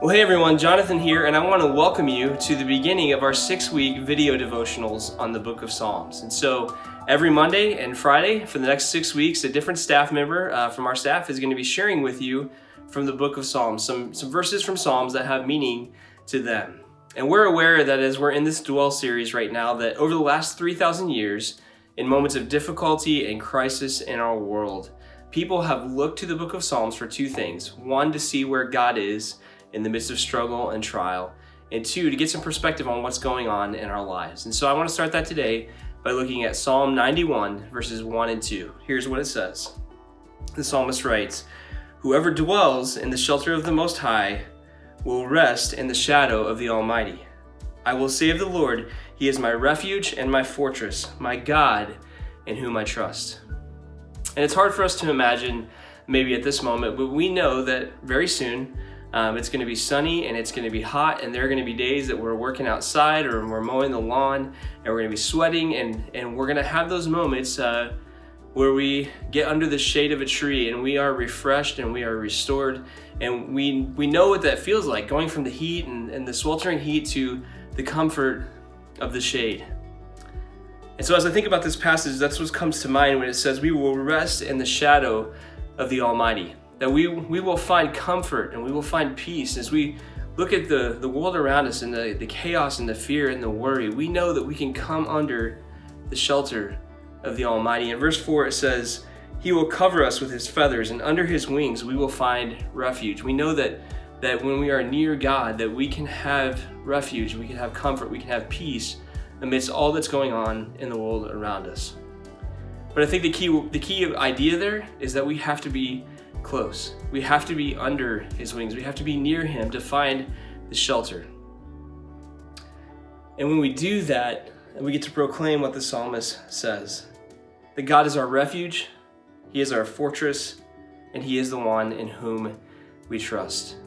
Well, hey everyone, Jonathan here, and I want to welcome you to the beginning of our 6-week video devotionals on the book of Psalms. And so every Monday and Friday for the next 6 weeks, a different staff member from our staff is going to be sharing with you from the book of Psalms, some verses from Psalms that have meaning to them. And we're aware that as we're in this Dwell series right now, that over the last 3,000 years, in moments of difficulty and crisis in our world, people have looked to the book of Psalms for two things. One, to see where God is in the midst of struggle and trial, and two, to get some perspective on what's going on in our lives. And so I want to start that today by looking at Psalm 91, verses 1 and 2. Here's what it says. The psalmist writes, "Whoever dwells in the shelter of the Most High will rest in the shadow of the Almighty. I will say of the Lord, He is my refuge and my fortress, my God in whom I trust." And it's hard for us to imagine maybe at this moment, but we know that very soon it's going to be sunny and it's going to be hot, and there are going to be days that we're working outside or we're mowing the lawn and we're going to be sweating, and we're going to have those moments where we get under the shade of a tree and we are refreshed and we are restored, and we know what that feels like, going from the heat and the sweltering heat to the comfort of the shade. And so as I think about this passage, that's what comes to mind when it says we will rest in the shadow of the Almighty. That we will find comfort and we will find peace as we look at the world around us and the chaos and the fear and the worry. We know that we can come under the shelter of the Almighty. In verse 4 it says, He will cover us with His feathers, and under His wings we will find refuge. We know that when we are near God, that we can have refuge, we can have comfort, we can have peace amidst all that's going on in the world around us. But I think the key idea there is that we have to be close. We have to be under His wings. We have to be near Him to find the shelter. And when we do that, we get to proclaim what the psalmist says, that God is our refuge, He is our fortress, and He is the one in whom we trust.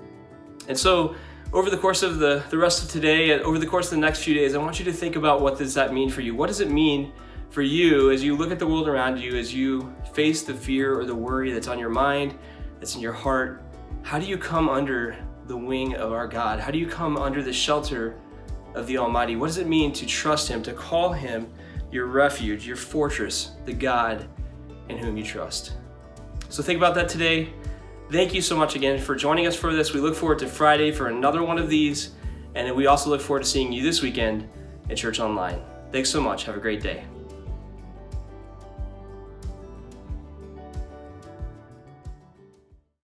And so over the course of the rest of today, and over the course of the next few days, I want you to think about, what does that mean for you? What does it mean for you as you look at the world around you, as you face the fear or the worry that's on your mind, that's in your heart? How do you come under the wing of our God? How do you come under the shelter of the Almighty? What does it mean to trust Him, to call Him your refuge, your fortress, the God in whom you trust? So think about that today. Thank you so much again for joining us for this. We look forward to Friday for another one of these, and we also look forward to seeing you this weekend at Church Online. Thanks so much. Have a great day.